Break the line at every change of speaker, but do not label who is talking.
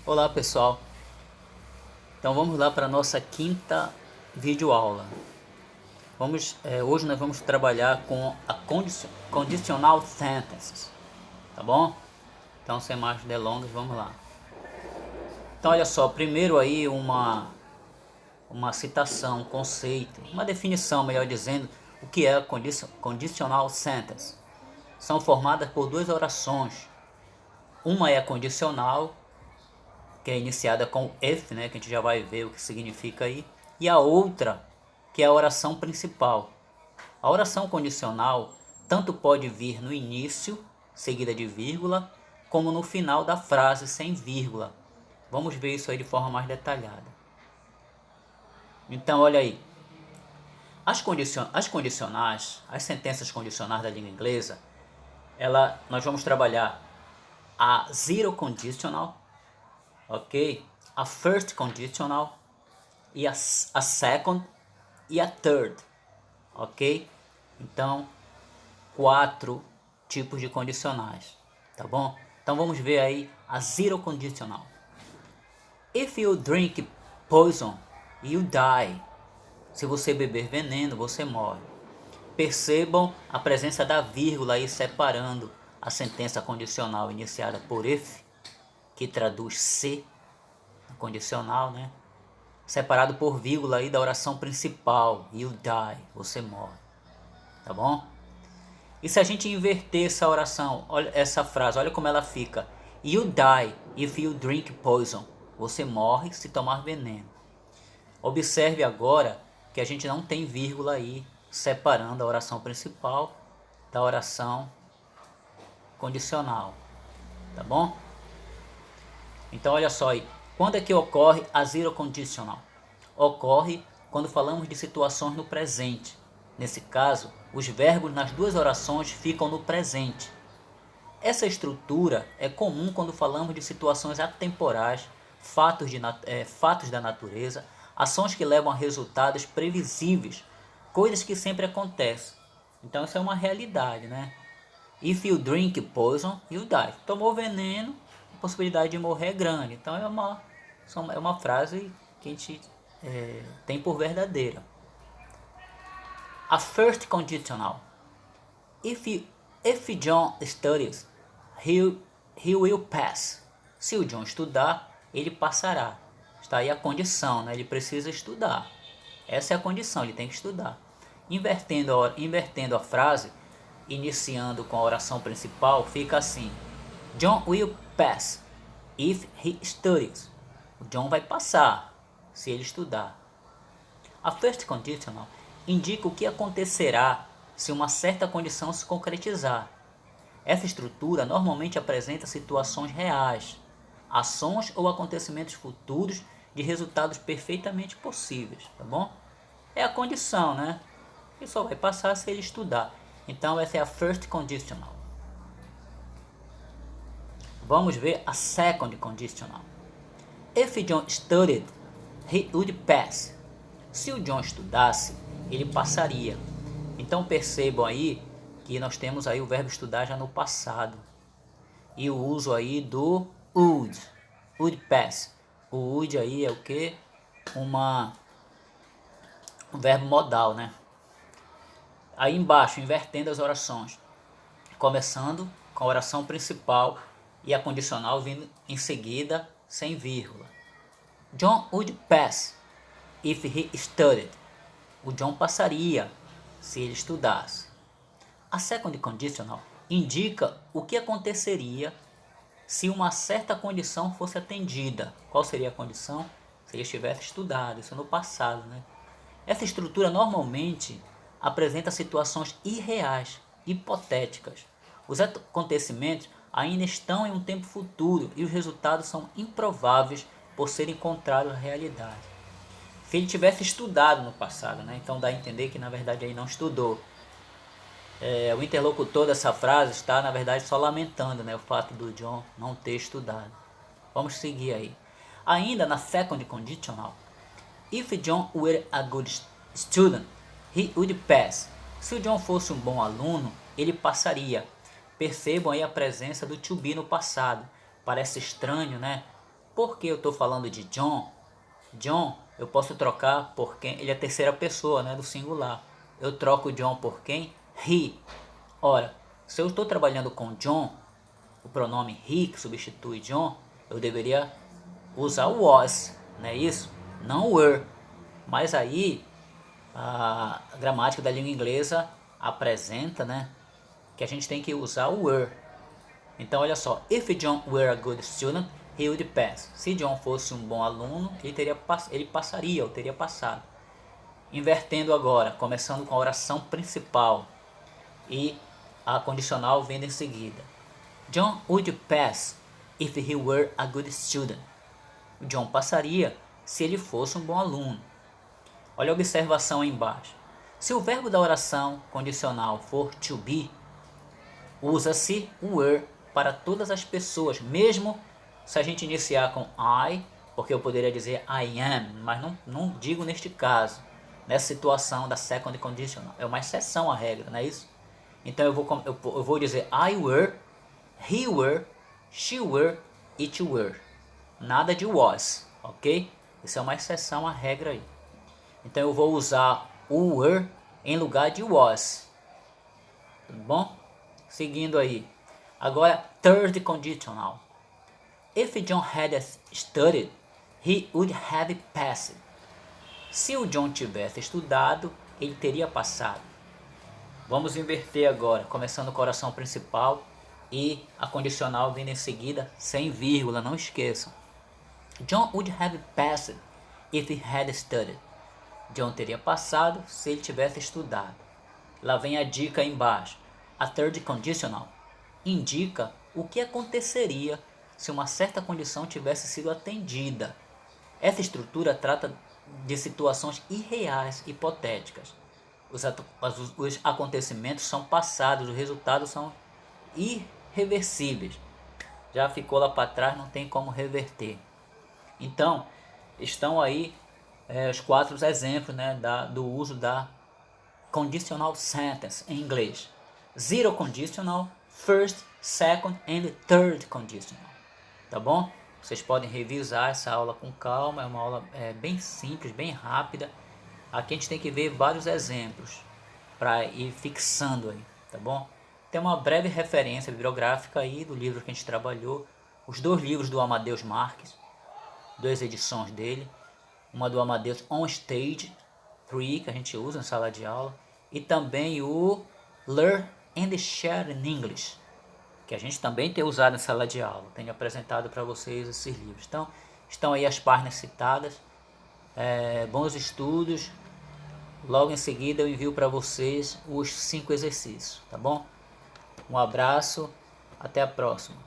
Olá pessoal, então vamos lá para a nossa quinta videoaula. Hoje nós vamos trabalhar com a conditional sentences, tá bom? Então sem mais delongas, vamos lá. Então olha só, primeiro aí uma citação, um conceito, uma definição, melhor dizendo, o que é a conditional sentence. São formadas por duas orações. Uma é a condicional, que é iniciada com if, né, que a gente já vai ver o que significa aí, e a outra, que é a oração principal. A oração condicional tanto pode vir no início, seguida de vírgula, como no final da frase sem vírgula. Vamos ver isso aí de forma mais detalhada. Então, olha aí. As condicionais, as sentenças condicionais da língua inglesa, nós vamos trabalhar a zero conditional, ok? A first conditional, e a second e a third, ok? Então, 4 tipos de condicionais, tá bom? Então vamos ver aí a zero conditional. If you drink poison, you die. Se você beber veneno, você morre. Percebam a presença da vírgula aí separando a sentença condicional iniciada por if, que traduz se, condicional, né? Separado por vírgula aí da oração principal, you die, você morre, tá bom? E se a gente inverter essa oração, olha essa frase, olha como ela fica: you die if you drink poison, você morre se tomar veneno. Observe agora que a gente não tem vírgula aí separando a oração principal da oração condicional, tá bom? Então olha só aí, quando é que ocorre a zero conditional? Ocorre quando falamos de situações no presente. Nesse caso, os verbos nas duas orações ficam no presente. Essa estrutura é comum quando falamos de situações atemporais, fatos da natureza, ações que levam a resultados previsíveis, coisas que sempre acontecem. Então isso é uma realidade, né? If you drink poison, you die. Tomou veneno, a possibilidade de morrer é grande. Então é uma frase que a gente tem por verdadeira. A first conditional. If John studies, he will pass. Se o John estudar, ele passará. Está aí a condição, né? Ele precisa estudar. Essa é a condição, ele tem que estudar. Invertendo a frase, iniciando com a oração principal, fica assim: John will pass if he studies. O John vai passar se ele estudar. A first conditional indica o que acontecerá se uma certa condição se concretizar. Essa estrutura normalmente apresenta situações reais, ações ou acontecimentos futuros de resultados perfeitamente possíveis, tá bom? É a condição, né? E só vai passar se ele estudar. Então essa é a first conditional. Vamos ver a second conditional. If John studied, he would pass. Se o John estudasse, ele passaria. Então percebam aí que nós temos aí o verbo estudar já no passado. E o uso aí do would pass. O would aí é o que? Um verbo modal, né? Aí embaixo, invertendo as orações. Começando com a oração principal e a condicional vindo em seguida sem vírgula. John would pass if he studied. O John passaria se ele estudasse. A second conditional indica o que aconteceria se uma certa condição fosse atendida. Qual seria a condição? Se ele tivesse estudado, isso no passado, né? Essa estrutura normalmente apresenta situações irreais, hipotéticas. Os acontecimentos ainda estão em um tempo futuro e os resultados são improváveis por serem contrários à realidade. Se ele tivesse estudado no passado, né? Então dá a entender que na verdade ele não estudou. O interlocutor dessa frase está na verdade só lamentando, né, o fato do John não ter estudado. Vamos seguir aí. Ainda na second conditional. If John were a good student, he would pass. Se o John fosse um bom aluno, ele passaria. Percebam aí a presença do to be no passado. Parece estranho, né? Por que eu estou falando de John? John eu posso trocar por quem? Ele é a terceira pessoa, né, do singular. Eu troco John por quem? He. Ora, se eu estou trabalhando com John, o pronome he que substitui John, eu deveria usar o was, não é isso? Não were. Mas aí a gramática da língua inglesa apresenta, né, que a gente tem que usar o were. Então olha só, if John were a good student, he would pass. Se John fosse um bom aluno, ele passaria, ou teria passado. Invertendo agora, começando com a oração principal e a condicional vindo em seguida. John would pass if he were a good student. O John passaria se ele fosse um bom aluno. Olha a observação aí embaixo. Se o verbo da oração condicional for to be, usa-se o were para todas as pessoas, mesmo se a gente iniciar com I, porque eu poderia dizer I am, mas não digo neste caso, nessa situação da second conditional. É uma exceção à regra, não é isso? Então eu vou dizer I were, he were, she were, it were. Nada de was, ok? Isso é uma exceção à regra aí. Então eu vou usar o were em lugar de was. Tudo bom? Seguindo aí. Agora, third conditional. If John had studied, he would have passed. Se o John tivesse estudado, ele teria passado. Vamos inverter agora, começando com a oração principal e a condicional vindo em seguida, sem vírgula, não esqueçam. John would have passed if he had studied. John teria passado se ele tivesse estudado. Lá vem a dica aí embaixo. A third conditional indica o que aconteceria se uma certa condição tivesse sido atendida. Essa estrutura trata de situações irreais, hipotéticas. Os acontecimentos são passados, os resultados são irreversíveis. Já ficou lá para trás, não tem como reverter. Então, estão aí os 4 exemplos, né, do uso da conditional sentence em inglês. Zero conditional, first, second and third conditional. Tá bom? Vocês podem revisar essa aula com calma, é uma aula bem simples, bem rápida. Aqui a gente tem que ver vários exemplos para ir fixando aí, tá bom? Tem uma breve referência bibliográfica aí do livro que a gente trabalhou, os 2 livros do Amadeus Marques, 2 edições dele, uma do Amadeus On Stage 3, que a gente usa em sala de aula, e também o Learn and Share in English, que a gente também tem usado em sala de aula. Tenho apresentado para vocês esses livros. Então, estão aí as páginas citadas. Bons estudos. Logo em seguida eu envio para vocês os 5 exercícios, tá bom? Um abraço, até a próxima.